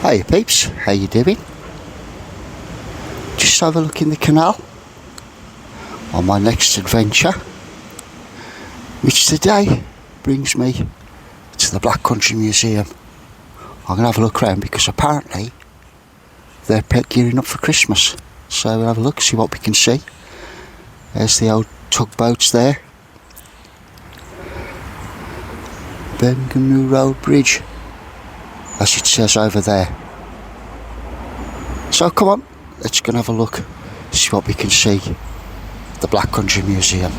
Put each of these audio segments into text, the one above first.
Hiya peeps, how you doing? Just have a look in the canal on my next adventure, which today brings me to the Black Country Museum. I'm going to have a look around because apparently they're gearing up for Christmas. So we'll have a look, see what we can see. There's the old tugboats there. Birmingham New Road Bridge, as it says over there. So come on, let's go and have a look, see what we can see at the Black Country Museum.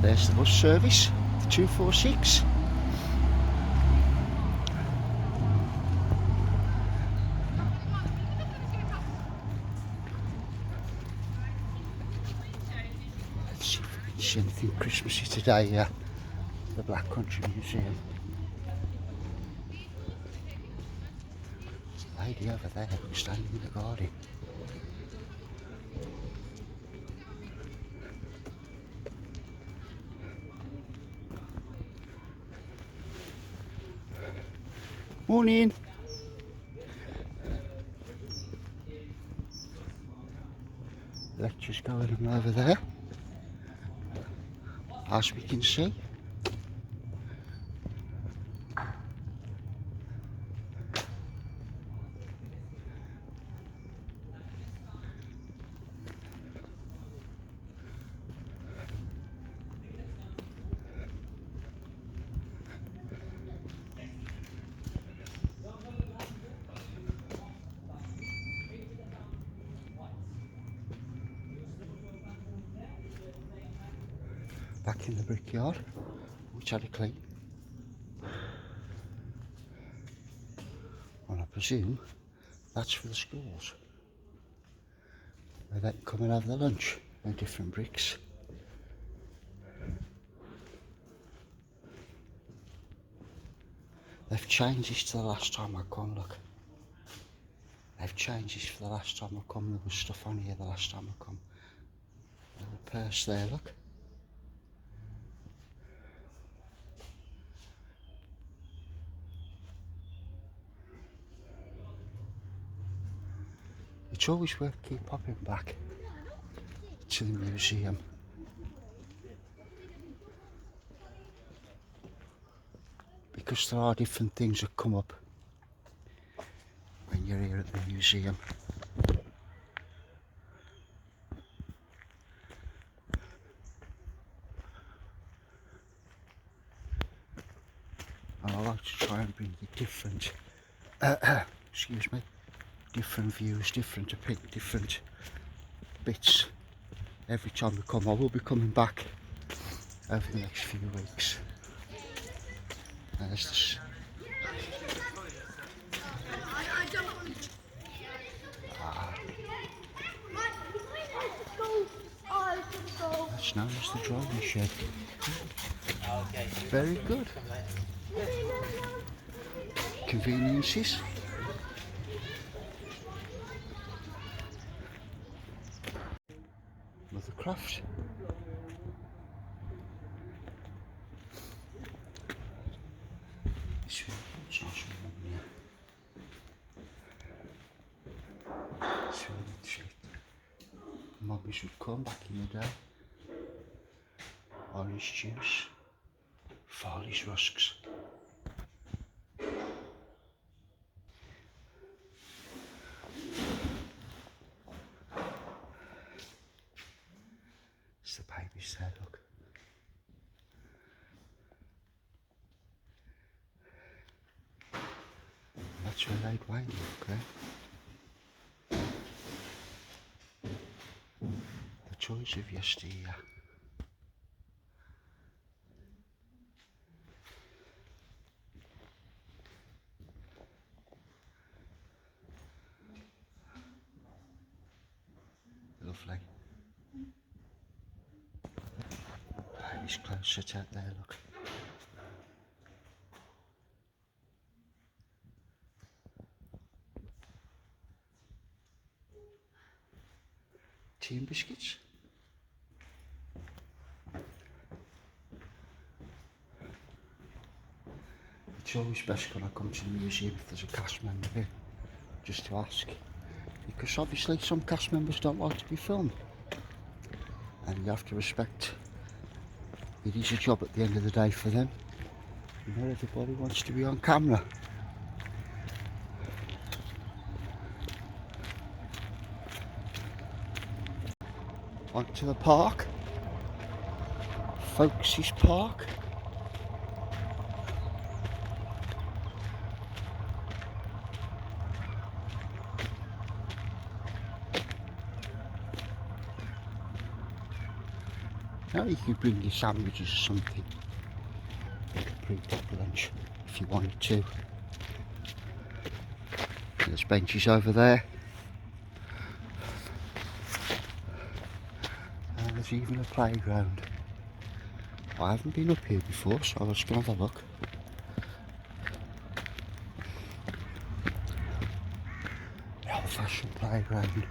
There's the bus service, the 246. Let's see if we can see anything Christmassy today at the Black Country Museum. There's a lady over there standing in the garden. Morning. Lectures going on over there, as we can see. Back in the brickyard, which had a clean. And I presume that's for the schools, where they can come and have their lunch in different bricks. They've changed this to the last time I come, look. They've changed this for the last time I come. There was stuff on here the last time I come. Little purse there, look. It's always worth keep popping back to the museum. Because there are different things that come up when you're here at the museum. And I like to try and bring you different, excuse me, different views, different bits every time we come. I will be coming back over the next few weeks. There's this. That's known as the driving shed. Very good. Conveniences. Mothercraft. It's nice one here. Mummies would come back in the day. Orange juice, Farley's rusks. It's the babies there, look. That's where they'd wait, look there. The toys of yesteryear. Lovely. Baby's clothes set out there, look. tea and biscuits. It's always best when I come to the museum if there's a cast member here, just to ask. Because obviously some cast members don't like to be filmed. And you have to respect it is a job at the end of the day for them. Not everybody wants to be on camera. Onto the park. Folks's Park. Now you could bring your sandwiches or something. Pre-top lunch if you wanted to. There's benches over there. And there's even a playground. I haven't been up here before, so I was going to have a look. The old-fashioned playground.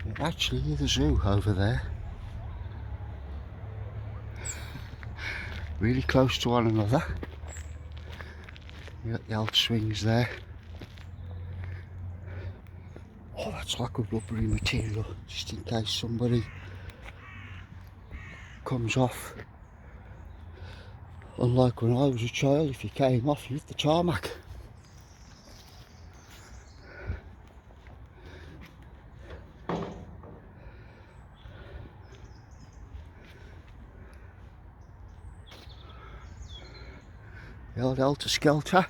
It actually is a zoo over there. Really close to one another. You got the old swings there. Oh, that's like a rubbery material, just in case somebody comes off. Unlike when I was a child, if you came off, you hit the tarmac. The old Helter Skelter.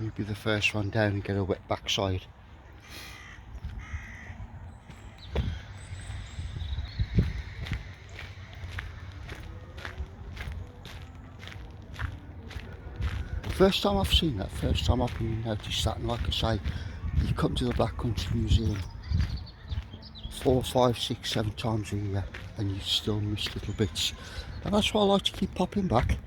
You'd be the first one down and get a wet backside. First time I've seen that, first time I've really noticed that, and like I say, you come to the Black Country Museum 4, 5, 6, 7 times a year and you still miss little bits, and that's why I like to keep popping back.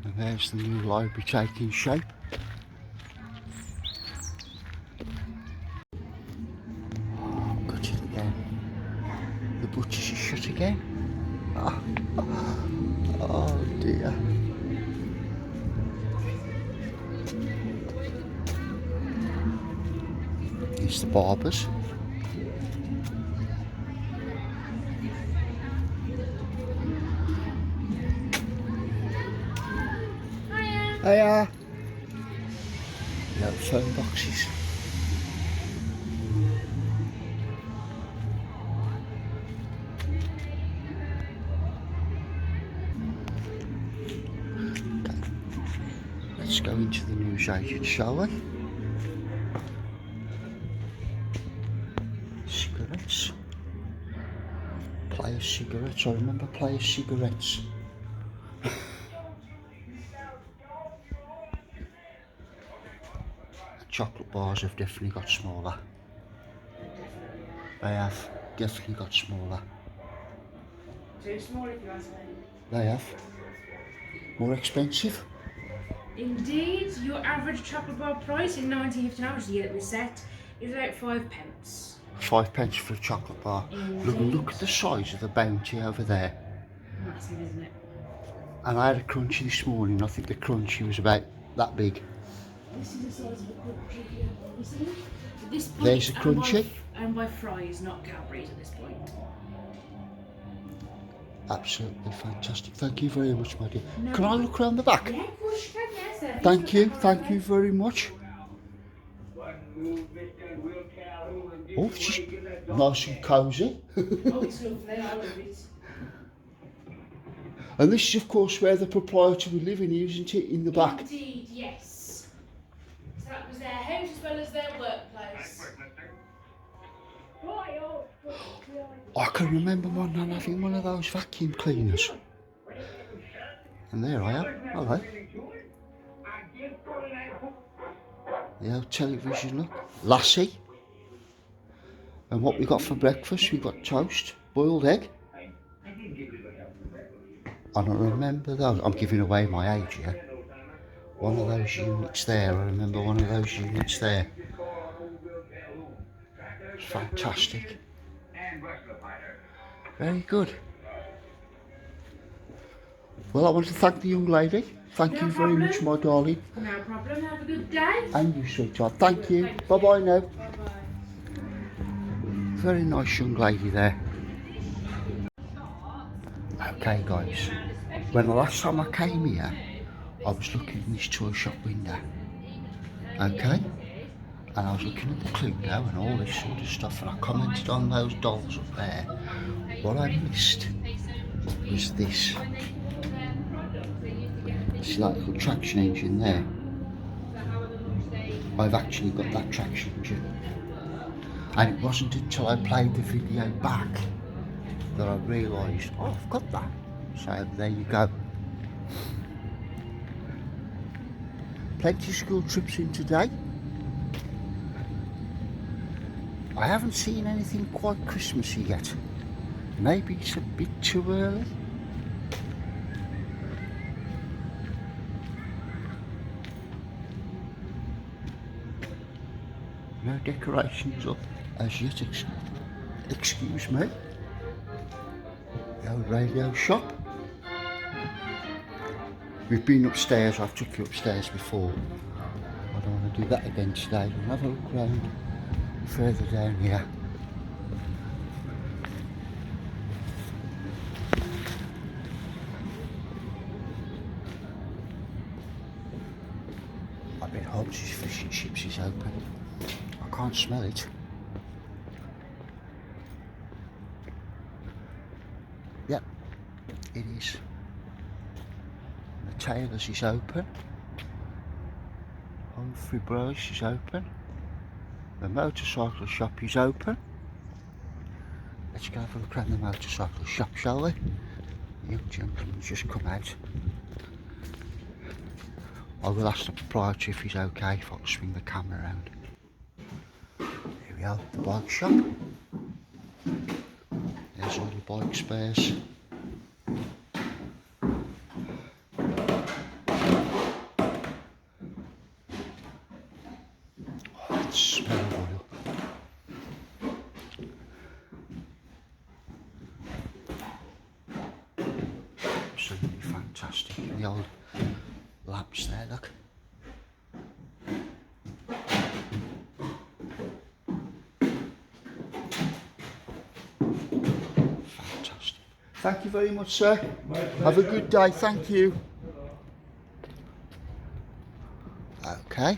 And there's the new library taking shape. Oh, got it again. The butchers is shut again. Oh dear. It's the barbers. Hiya. Little phone boxes. Let's go into the newsagent, shall we? Cigarettes. Player cigarettes. I remember Player cigarettes. Chocolate bars have definitely got smaller. They have definitely got smaller. Too small if you ask me. They have. More expensive. Indeed, your average chocolate bar price in 1959, which is the year that we set, is about 5 pence. 5 pence for a chocolate bar. Look at the size of the Bounty over there. Massive, isn't it? And I had a crunchy this morning. I think the crunchy was about that big. This is the size of a crunchy here. You see? At this point, There's it's a crunchy. owned by Fry's, not Cadbury's at this point. Absolutely fantastic. Thank you very much, my dear. No. Can I look around the back? Yeah, of course you can, yes, sir. Thank you very much. Oh, it's just nice and cosy. Oh, it's lovely, I love it. And this is, of course, where the proprietor will live in, isn't it? In the back. Indeed, yes. So that was their house as well as their workplace. I can remember my nan having one of those vacuum cleaners. And there I am. Hello. The old television look. Lassie. And what we got for breakfast, we got toast, boiled egg. And I remember those, I'm giving away my age here. One of those units there, I remember one of those units there. It's fantastic. Very good. Well, I want to thank the young lady. Thank No you very problem. much, my darling. No problem. Have a good day. And you, sweetheart. Thank you. Bye-bye now. Bye-bye. Very nice young lady there. Okay, guys. When the last time I came here, I was looking in this toy shop window. Okay? And I was looking at the Cluedo and all this sort of stuff, and I commented on those dolls up there. What I missed was this. It's like a little traction engine there. I've actually got that traction engine. And it wasn't until I played the video back that I realised, oh, I've got that. So there you go. Plenty of school trips in today. I haven't seen anything quite Christmassy yet. Maybe it's a bit too early. No decorations up as yet, excuse me. The old radio shop. We've been upstairs, I've took you upstairs before. I don't want to do that again today. We'll have a look round further down here. I bet Hobbs's Fish and Chips is open. I can't smell it. Yep, it is. The Taylor's is open. Humphrey Bros is open. The motorcycle shop is open. Let's go have a look around the motorcycle shop, shall we? The young gentleman's just come out. I will ask the proprietor if he's okay if I can swing the camera around. Here we are, the bike shop. There's all the bike spares. Oh, it smells oil. Absolutely fantastic. The old lamps there, look. Fantastic. Thank you very much, sir. Have a good day, thank you. Okay.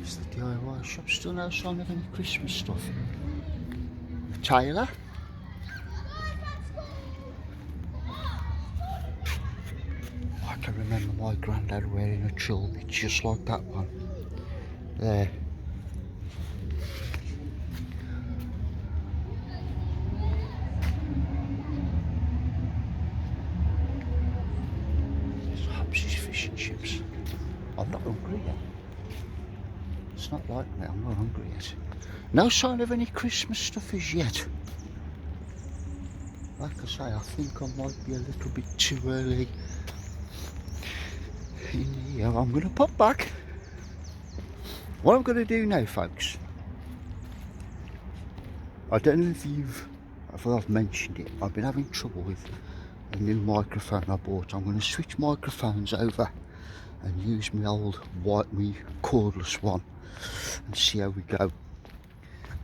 It's the DIY shop. Still no sign of any Christmas stuff. The Taylor. I can remember my granddad wearing a trilby just like that one. There. There's Hobbs's Fish and Chips. I'm not hungry yet. It's not like me, I'm not hungry yet. No sign of any Christmas stuff as yet. Like I say, I think I might be a little bit too early in the year. I'm going to pop back. What I'm going to do now, folks, I don't know if I've mentioned it, I've been having trouble with a new microphone I bought. I'm going to switch microphones over and use my old me cordless one and see how we go.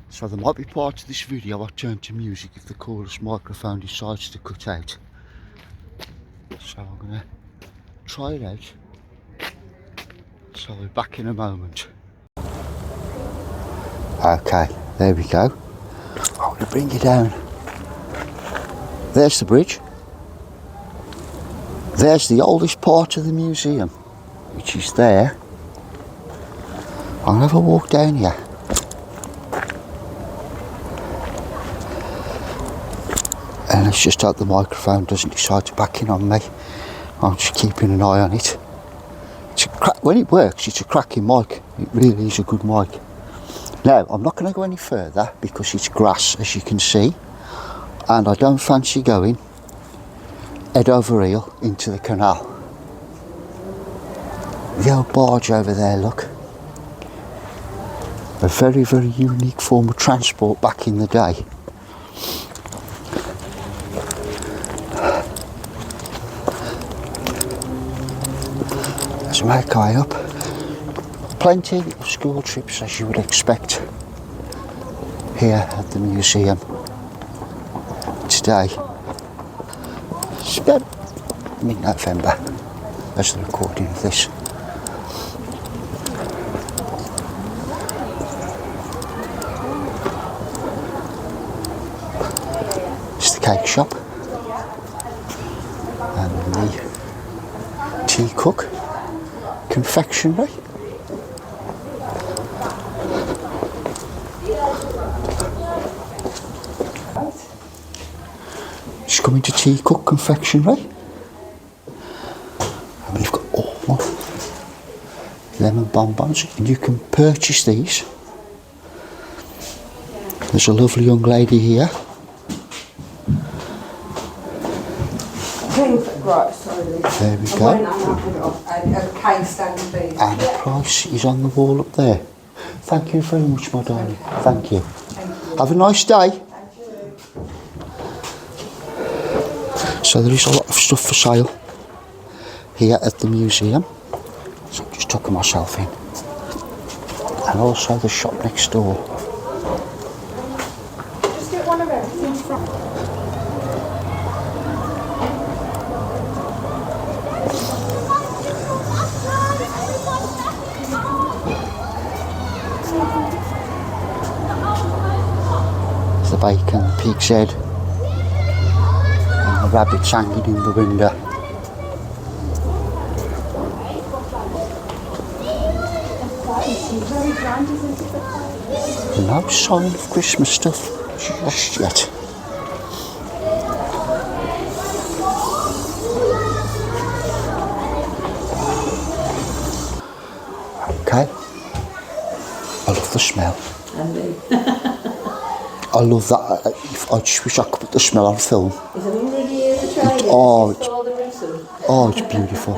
So there might be part of this video I turn to music if the cordless microphone decides to cut out. So I'm going to try it out. So we're back in a moment. Okay, there we go. I'm going to bring you down. There's the bridge. There's the oldest part of the museum, which is there. I'll have a walk down here. Let's just hope the microphone doesn't decide to back in on me. I'm just keeping an eye on it. When it works, it's a cracking mic. It really is a good mic. Now, I'm not going to go any further because it's grass, as you can see, and I don't fancy going head over heel into the canal. The old barge over there, look. A very, very unique form of transport back in the day. Let's make our way up. Plenty of school trips, as you would expect, here at the museum today. It's about mid-November as the recording of this. It's the cake shop and the tea cook confectionery. Just coming to Tea Cook Confectionery, and we've got all lemon bonbons, and you can purchase these. There's a lovely young lady here. Right, sorry. There we go. And the price is on the wall up there. Thank you very much, my darling. Thank you. Have a nice day. So there is a lot of stuff for sale here at the museum. So I'm just tucking myself in. And also the shop next door. Just get one of everything from. The bacon, the pig's head, and the rabbits hanging in the window. No sign of Christmas stuff just yet. Okay. I love the smell. And me. I love that. I just wish I could put the smell on film. It's a hundred years of training. Oh, it's beautiful.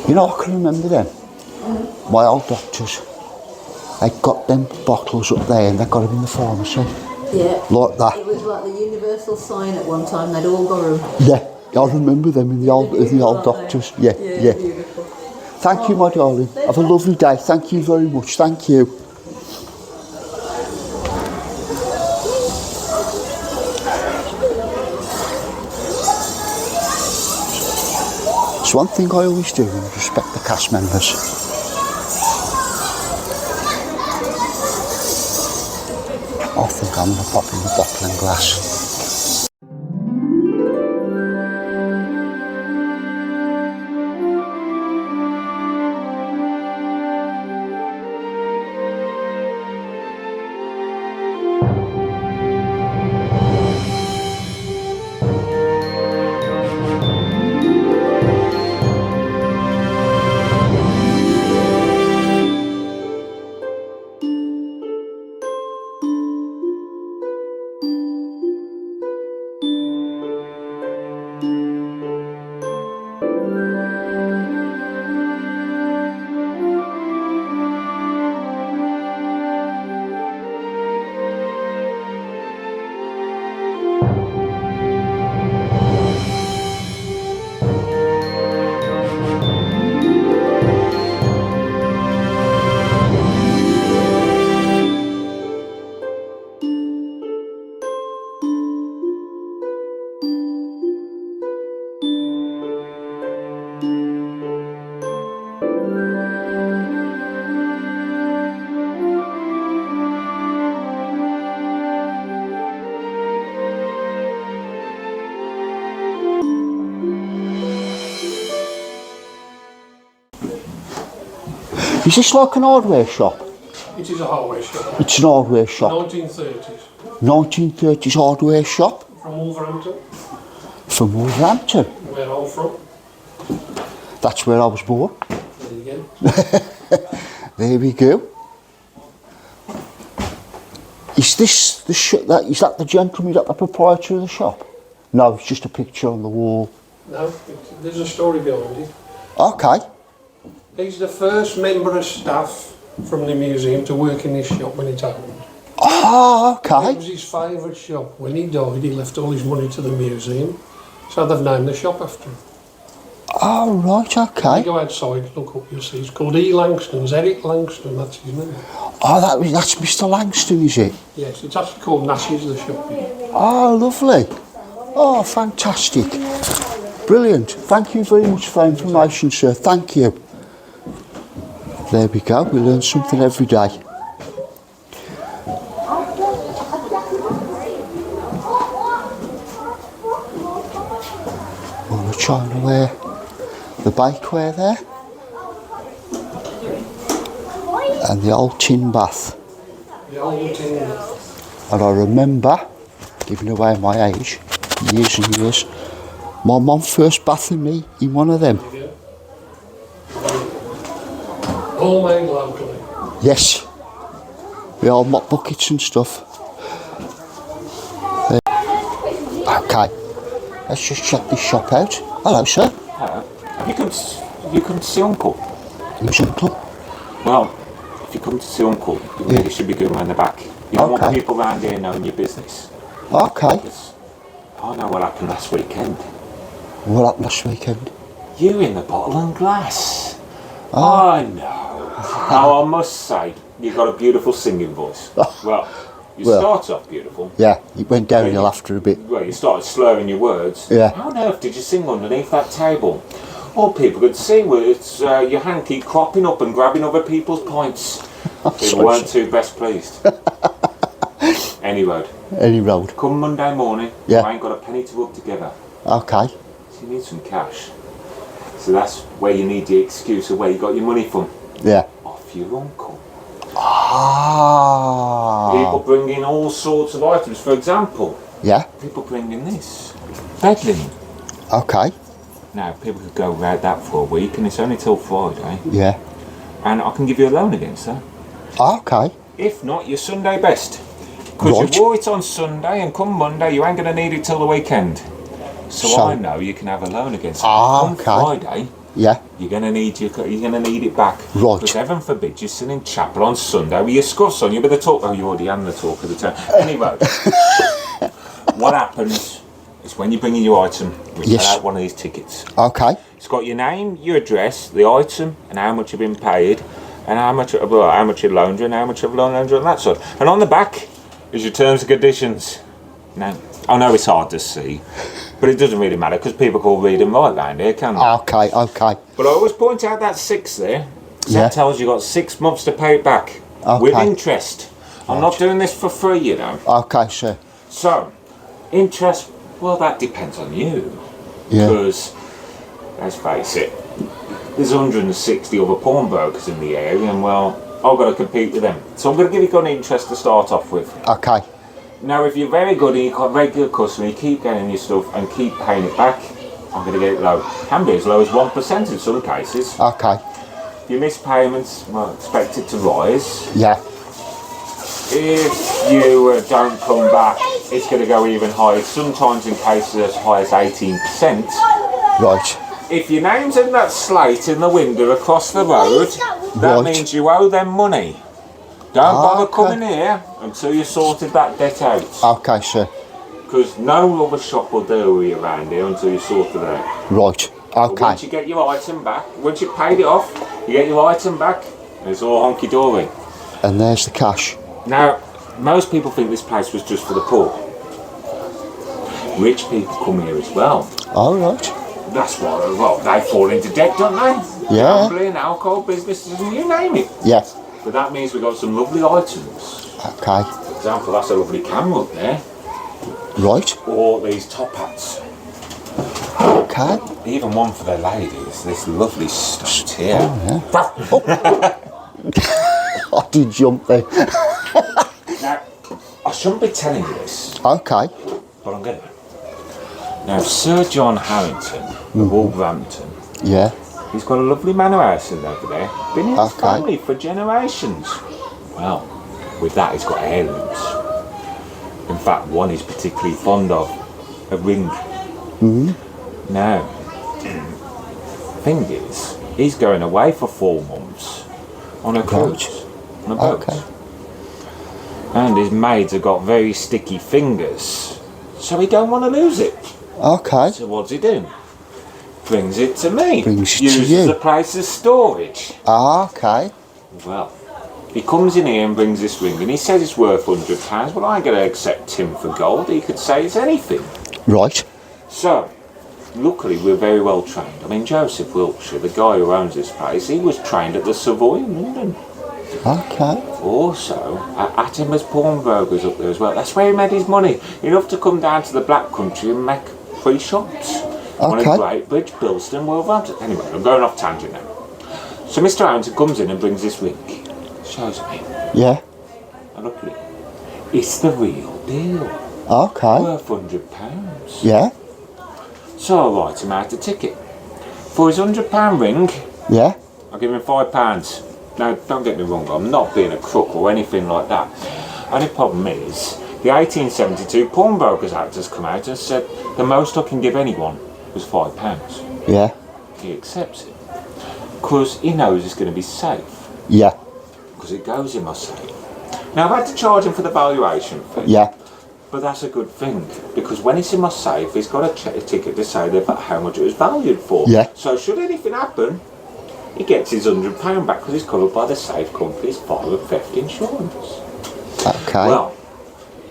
You know, I can remember them. My old doctors, they got them bottles up there and they got them in the pharmacy. Yeah. Like that. It was like the universal sign at one time. They'd all got them. Yeah, I remember them in the old doctors. Yeah. Beautiful. Thank you, my darling. Have a lovely day. Thank you very much. Thank you. It's one thing I always do is respect the cast members. I think I'm going to pop in the bottle and glass. Is this like an hardware shop? It is a hardware shop. It's an hardware shop. 1930s. 1930s hardware shop From Wolverhampton, from Wolverhampton. where I'm from. That's where I was born. There you go. There we go. Is this is that the gentleman, is that the proprietor of the shop? No, it's just a picture on the wall. No, there's a story behind it. Okay. He's the first member of staff from the museum to work in this shop when it opened. Ah, It okay. was his favourite shop. When he died, he left all his money to the museum. So they've named the shop after him. Oh, right, If you okay. go outside, look up, you'll see. It's called E. Langston's, Eric Langston, that's his name. Oh, that's Mr. Langston, is it? Yes, it's actually called Nash's, the shop. Oh, lovely. Oh, fantastic. Brilliant. Thank you very much for the information, sir. Thank you. There we go. We learn something every day. All the chinaware, the bakeware there, and the old tin bath. The old tin. And I remember, giving away my age, years and years, my mum first bathing me in one of them. All made locally. Yes. The old mop buckets and stuff. There. Okay. Let's just check this shop out. Hello, sir. Have you come to see Uncle? Who's uncle? Well, if you come to see Uncle, you really should be going around the back. You don't want Okay. people around here knowing your business. Okay. I know what happened last weekend. What happened last weekend? You in the bottle and glass. I know. Now, I must say, you've got a beautiful singing voice. Well, you Well. start off beautiful. Yeah, it went downhill after a bit. Well, you started slurring your words. Yeah. How on earth did you sing underneath that table? All people could see was your hanky cropping up and grabbing other people's pints. People weren't too best pleased. Any road. Any road. Come Monday morning, Yeah. I ain't got a penny to rub together. Okay. So you need some cash. So that's where you need the excuse of where you got your money from. Yeah. Off your uncle. Ah. People bring in all sorts of items. For example, Yeah. people bring in this. Bed linen. Okay. Now, people could go without that for a week and it's only till Friday. Yeah. And I can give you a loan against that. Okay. If not, your Sunday best. Because Right. you wore it on Sunday and come Monday you ain't going to need it till the weekend. So I know you can have a loan against it. Come Okay. Friday, Yeah. you're going to need it back. Right. Because heaven forbid you're sitting in chapel on Sunday with your scuffs on you with the talk. Oh, you already had the talk of the town. Anyway, what happens is when you bring in your item, we Yes. fill out one of these tickets. Okay. It's got your name, your address, the item, and how much you've been paid, and how much your laundry, and how much of laundry, and that sort. And on the back is your terms and conditions. Now, I know it's hard to see, but it doesn't really matter because people can all read and write round here, can't they? Okay. Okay. But I always point out that 6 there. So Yeah. that tells you got 6 months to pay it back with Okay. interest. I'm not doing this for free, you know. Okay, sir. So, interest, well, that depends on you. Yeah. Because, let's face it, there's 160 other pawnbrokers in the area, and well, I've got to compete with them. So I'm going to give you good interest to start off with. Okay. Now, if you're very good and you've got regular customer, you keep getting your stuff and keep paying it back, I'm going to get it low. Can be as low as 1% in some cases. Okay. If you miss payments, well, expect it to rise. Yeah. If you don't come back, it's going to go even higher. Sometimes in cases as high as 18%. Right. If your name's in that slate in the window across the road, that Right. means you owe them money. Don't bother Okay. coming here until you sorted that debt out. Okay, sir. Because no other shop will deal with you around here until you sort it out. Right. But Okay. once you get your item back, once you've paid it off, you get your item back, and it's all honky-dory. And there's the cash. Now, most people think this place was just for the poor. Rich people come here as well. All right. That's why, well, they fall into debt, don't they? Yeah. Gambling, alcohol, businesses, and you name it. Yeah. But that means we've got some lovely items. Okay. For example, that's a lovely camera up there. Right. Or these top hats. Okay. Even one for the ladies, this lovely stuff here. Yeah. I did jump then. Now, I shouldn't be telling you this, Okay. but I'm going to. Now, Sir John Harrington of Wolverhampton, Yeah. he's got a lovely manor house in over there. Been in his Okay. family for generations. Well, with that, he's got heirlooms. In fact, one he's particularly fond of, a ring. Now, thing is, he's going away for 4 months on a cruise, on a boat. Okay. And his maids have got very sticky fingers, so he don't want to lose it. Okay. So what's he do? Brings it to me. Brings it to Uses you. the place as storage. Okay. Well, he comes in here and brings this ring, and he says it's worth £100. Well, I ain't going to accept him for gold. He could say it's anything. Right. So, luckily, we're very well trained. I mean, Joseph Wiltshire, the guy who owns this place, he was trained at the Savoy in London. Okay. Also, at Attimer's Pawnbrokers up there as well. That's where he made his money. Enough to come down to the Black Country and make 3 shops. One Okay. at Great Bridge, Bilston, Wolverhampton. Anyway, I'm going off tangent now. So Mr. Harrington comes in and brings this ring. Shows me. Yeah. And look at it. It's the real deal. Okay. Worth £100. Yeah. So I write him out a ticket. For his £100 ring, Yeah. I'll give him £5. Now, don't get me wrong, I'm not being a crook or anything like that. Only problem is, the 1872 Pawnbrokers Act has come out and said the most I can give anyone was £5. Yeah. He accepts it. Because he knows it's going to be safe. Yeah. Because it goes in my safe. Now, I've had to charge him for the valuation fee. Yeah. But that's a good thing, because when it's in my safe, he's got a ticket to say how much it was valued for. Yeah. So should anything happen, he gets his £100 back because he's covered by the safe company's fire and theft insurance. Okay. Well,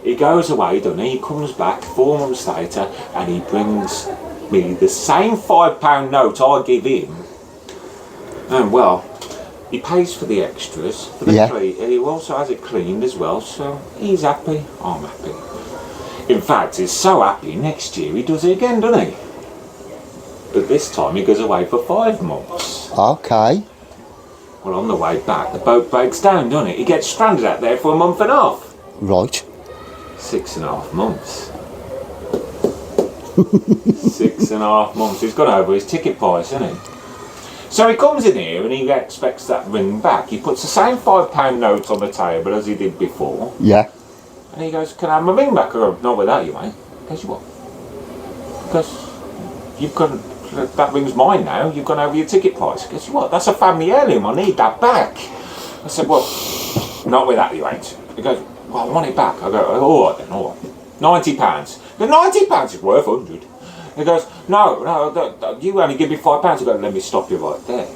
he goes away, doesn't he? He comes back 4 months later and he brings me the same £5 note I give him. And well, he pays for the extras, for the Yeah. he also has it cleaned as well, so he's happy, I'm happy. In fact, he's so happy, next year he does it again, doesn't he? But this time he goes away for 5 months. Okay. Well, on the way back, the boat breaks down, doesn't it? He gets stranded out there for a month and a half. Right. 6.5 months. 6.5 months. He's gone over his ticket price, hasn't he? So he comes in here and he expects that ring back. He puts the same £5 note on the table as he did before. Yeah. And he goes, "Can I have my ring back?" I go, "Not without you, mate." He goes, "You what?" Because you've got, that ring's mine now. You've gone over your ticket price. He goes, "You what? That's a family heirloom. I need that back." I said, "Well, not without you, ain't." He goes, "Well, I want it back." I go, "All right then, all right. £90. The £90 is worth 100. He goes, no, you only give me £5. I go, "Let me stop you right there.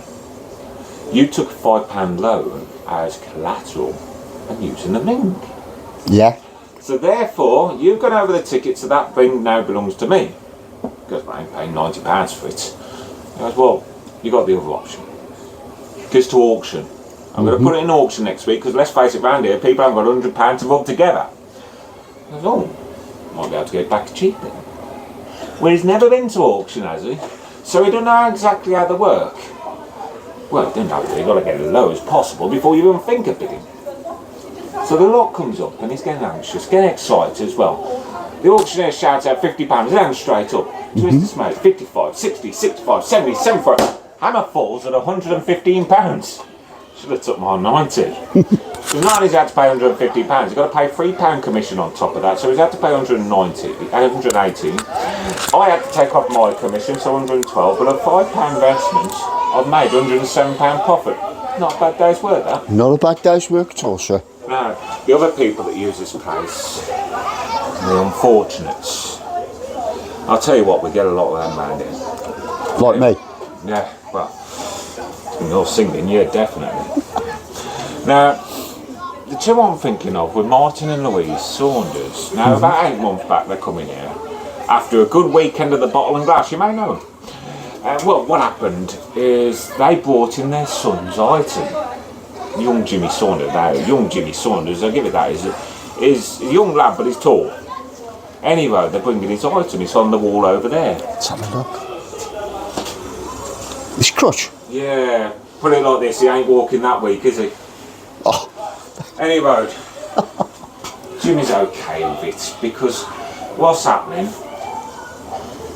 You took a £5 loan as collateral and using the ring. Yeah. So therefore, you've gone over the ticket, so that ring now belongs to me." He goes, "Well, I ain't paying £90 for it." He goes, "Well, you got the other option. It goes to auction. I'm going to put it in auction next week, because let's face it, round here, people haven't got £100 to rub together." I goes, "Oh, might be able to get it back cheap then." Well, he's never been to auction, has he? So he don't know exactly how they work. Well, he don't know, you've got to get as low as possible before you even think of bidding. So the lot comes up and he's getting anxious, getting excited as well. The auctioneer shouts out £50, he's down straight up. To his dismay, 55, 60, 65, 70, 75. Hammer falls at £115. Should have took my 90. So not only has he had to pay £150, he's got to pay £3 commission on top of that, so he's had to pay 180. I had to take off my commission, so 112, but a £5 investment, I've made £107 profit. Not a bad day's work, that. Not a bad day's work at all, sir. Now, the other people that use this place, the unfortunates, I'll tell you what, we get a lot of them around here. Like me. Yeah, well, you're singing, yeah, definitely. Now, the two I'm thinking of were Martin and Louise Saunders. Now, about 8 months back, they're coming here. After a good weekend of the Bottle and Glass, you may know them. Well, what happened is they brought in their son's item. Young Jimmy Saunders, I'll give it that, is a young lad, but he's tall. Anyway, they're bringing his item, it's on the wall over there. Let's have a look. This crutch. Yeah, put it like this, he ain't walking that week, is he? Oh, Anyway, Jimmy's okay with it because what's happening?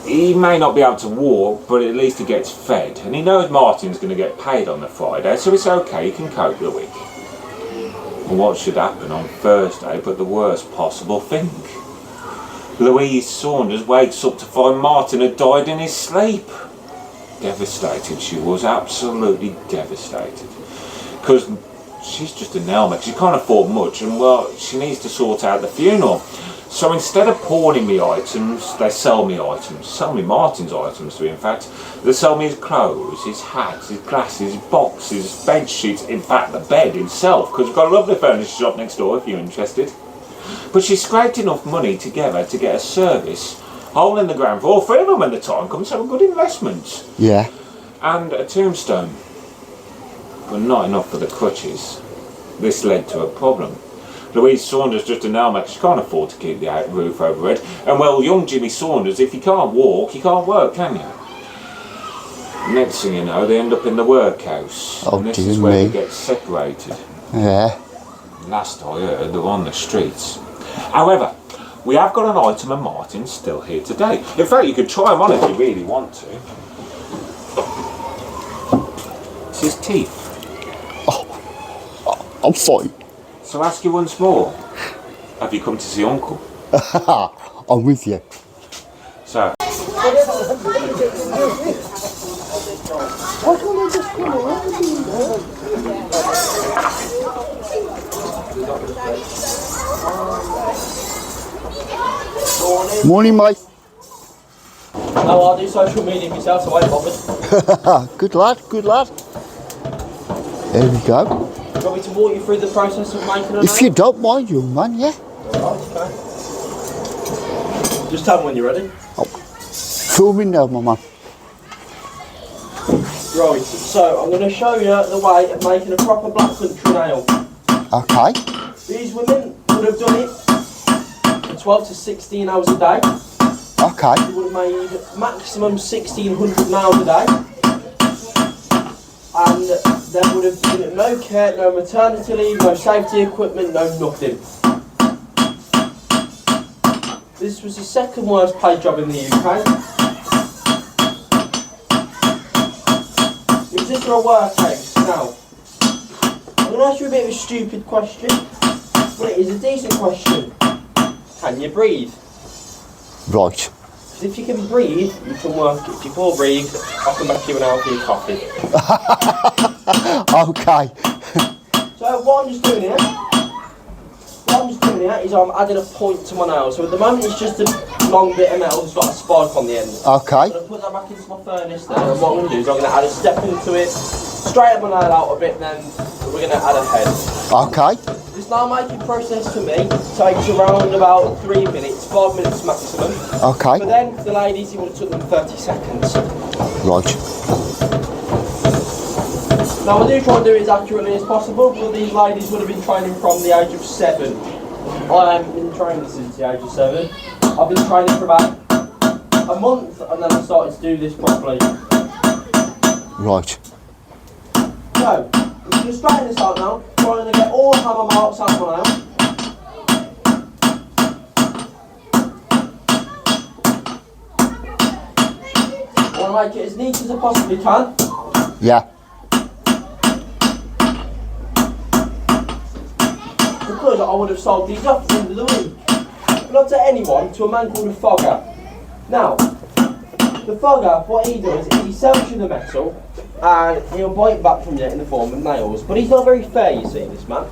He may not be able to walk, but at least he gets fed, and he knows Martin's going to get paid on the Friday, so it's okay. He can cope the week. And what should happen on Thursday but the worst possible thing? Louise Saunders wakes up to find Martin had died in his sleep. Devastated she was, absolutely devastated. Because she's just an helmet, she can't afford much, and well, she needs to sort out the funeral. So instead of pawning me items, they sell me items. Sell me Martin's items, in fact. They sell me his clothes, his hats, his glasses, his boxes, bed sheets, in fact the bed himself, because we've got a lovely furniture shop next door if you're interested. But she scraped enough money together to get a service, hole in the ground for all three of them when the time comes, so a good investment. Yeah. And a tombstone. But not enough for the crutches. This led to a problem. Louise Saunders just an Almac, she can't afford to keep the roof over her head. And well, young Jimmy Saunders, if you can't walk, you can't work, can you? Next thing you know, they end up in the workhouse. Oh, and this dear is where me. they get separated. Yeah. Last I heard, they're on the streets. However, we have got an item of Martin's still here today. In fact, you could try him on if you really want to. It's his teeth. I'm fine. So ask you once more, have you come to see Uncle? I'm with you. So, Morning, mate. No, I do social media myself, so I ain't bothered. Good lad, good lad. There we go. Do you want me to walk you through the process of making a If you don't mind, young man, yeah. Okay. Just tell me when you're ready. Filming now, my man. Right, so I'm going to show you the way of making a proper black country nail. Okay. These women would have done it for 12 to 16 hours a day. Okay. They would have made maximum 1,600 nails a day. And there would have been no care, no maternity leave, no safety equipment, no nothing. This was the second worst paid job in the UK. It was just for a workhouse. Now, I'm going to ask you a bit of a stupid question, but it is a decent question. Can you breathe? Right. Because if you can breathe, you can work. If you can't breathe, I'll come back to you and I'll give you coffee. Okay. So what I'm just doing here, is I'm adding a point to my nail. So at the moment it's just a long bit of metal that's got a spike on the end. Okay. I'm going to put that back into my furnace there, and what I'm going to do is I'm going to add a step into it, straighten my nail out a bit, and then we're going to add a head. Okay. This nail making process for me takes around about 3 minutes, 5 minutes maximum. Okay. But then for the ladies it would have took them 30 seconds. Right. Now I do try and do it as accurately as possible, but these ladies would have been training from the age of 7. I haven't been training since the age of 7. I've been training for about a month and then I started to do this properly. Right. So, I'm going to straighten this out now, trying to get all the hammer marks out of my nail. I want to make it as neat as I possibly can. Yeah. Because I would have sold these off at the end of the week. Not to anyone, to a man called a fogger. Now, the fogger, what he does is he sells you the metal and he'll buy it back from you in the form of nails. But he's not very fair, you see, this man.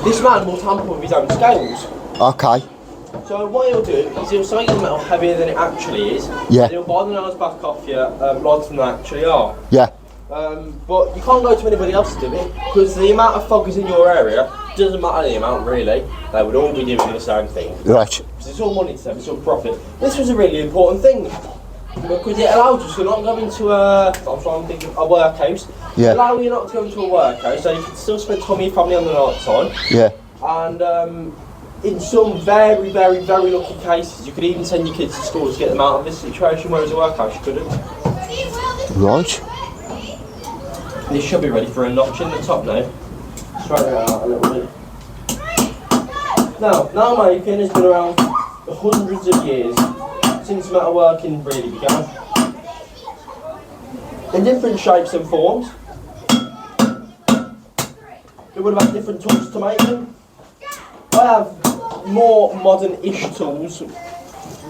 This man will tamper with his own scales. Okay. So what he'll do is he'll sell you the metal heavier than it actually is. Yeah. And he'll buy the nails back off you lighter than they actually are. Yeah. But you can't go to anybody else to do it because the amount of foggers in your area doesn't matter the amount really. They would all be doing the same thing. Right. Because it's all money to them, it's all profit. This was a really important thing because it allowed us to not go into I'm trying to think of a workhouse. Yeah. It allowed you not to go into a workhouse, so you could still spend time with your family on the night time. Yeah. And in some very, very, very lucky cases, you could even send your kids to school to get them out of this situation, whereas a workhouse you couldn't. Right. This should be ready for a notch in the top now. straighten it out a little bit. Now, nail making has been around for hundreds of years, since metalworking really began. In different shapes and forms. It would have had different tools to make them. I have more modern-ish tools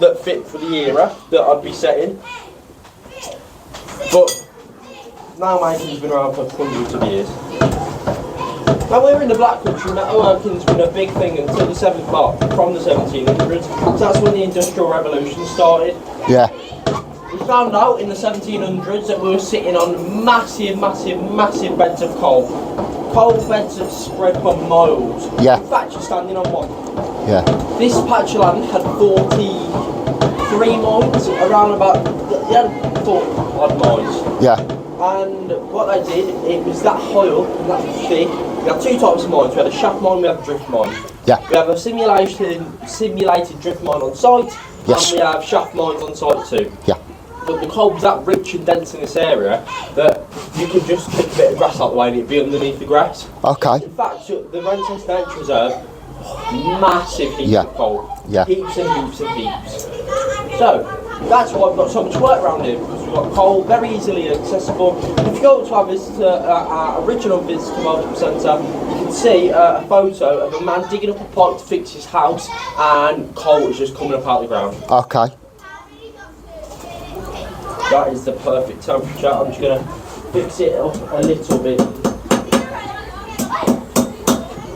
that fit for the era that I'd be setting. But nail making's been around for hundreds of years. Now we're in the Black Country, metalworking's been a big thing until the from the 1700s. So that's when the Industrial Revolution started. Yeah. We found out in the 1700s that we were sitting on massive beds of coal. Coal beds that spread for miles. Yeah. In fact, you're standing on one. Yeah. This patch of land had 43 mines, around about, it had 40 odd mines. Yeah. And what they did, it was that high up and that thick. We had two types of mines. We had a shaft mine, we had a drift mine. Yeah. We have a simulated drift mine on site, Yes. and we have shaft mines on site too. Yeah. But the coal was that rich and dense in this area that you could just pick a bit of grass out the way and it'd be underneath the grass. Okay. In fact, the Wrenchester Nature Reserve, massive heaps Yeah. of coal. Yeah. Heaps and heaps and heaps. So, that's why I've got so much work around here, because we've got coal very easily accessible. If you go to our visitor, our original visitor welcome centre, you can see a photo of a man digging up a pipe to fix his house, and coal is just coming up out of the ground. Okay. That is the perfect temperature. I'm just going to fix it up a little bit.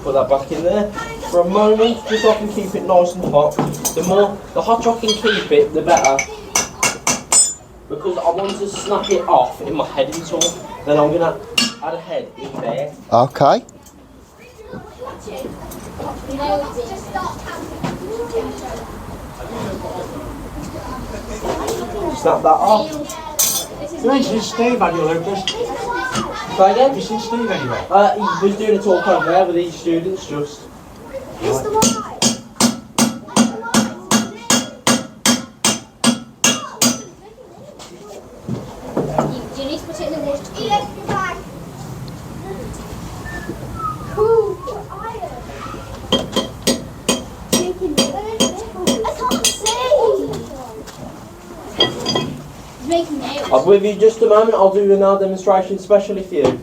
Put that back in there for a moment, just so I can keep it nice and hot. The hotter I can keep it, the better. Because I want to snap it off in my heading tool. Then I'm going to add a head in there. Okay. Snap that off. You ain't seen Steve, have you, Lucas? Try again? Have you seen Steve anywhere? He was doing a talk over there with these students just. You need to put it in the water. I can't see. Making nails. I'll be with you just a moment. I'll do a nail demonstration especially for you. Okay.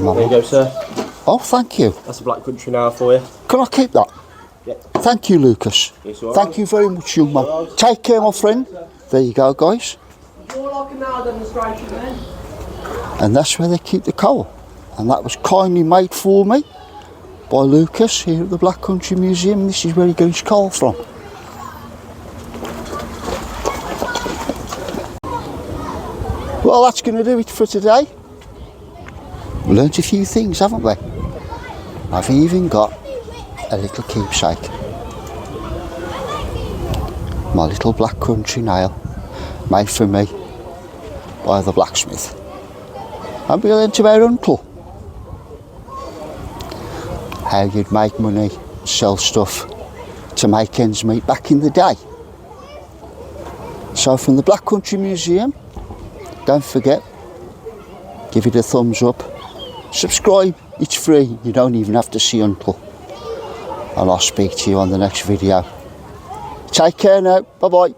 There you go, sir. Oh, thank you. That's a Black Country nail for you. Can I keep that? Yeah. Thank you, Lucas. Yes, all right. Thank you very much, young man. Take care, my friend. There you go, guys. More like a nail demonstration then. And that's where they keep the coal. And that was kindly made for me by Lucas here at the Black Country Museum. This is where he got his coal from. Well, that's going to do it for today. We learnt a few things, haven't we? I've even got a little keepsake. My little Black Country nail, made for me by the blacksmith. And we learnt about Uncle. How you'd make money, sell stuff to make ends meet back in the day. So from the Black Country Museum, don't forget, give it a thumbs up, subscribe, it's free, you don't even have to see Uncle. And I'll speak to you on the next video. Take care now, bye bye.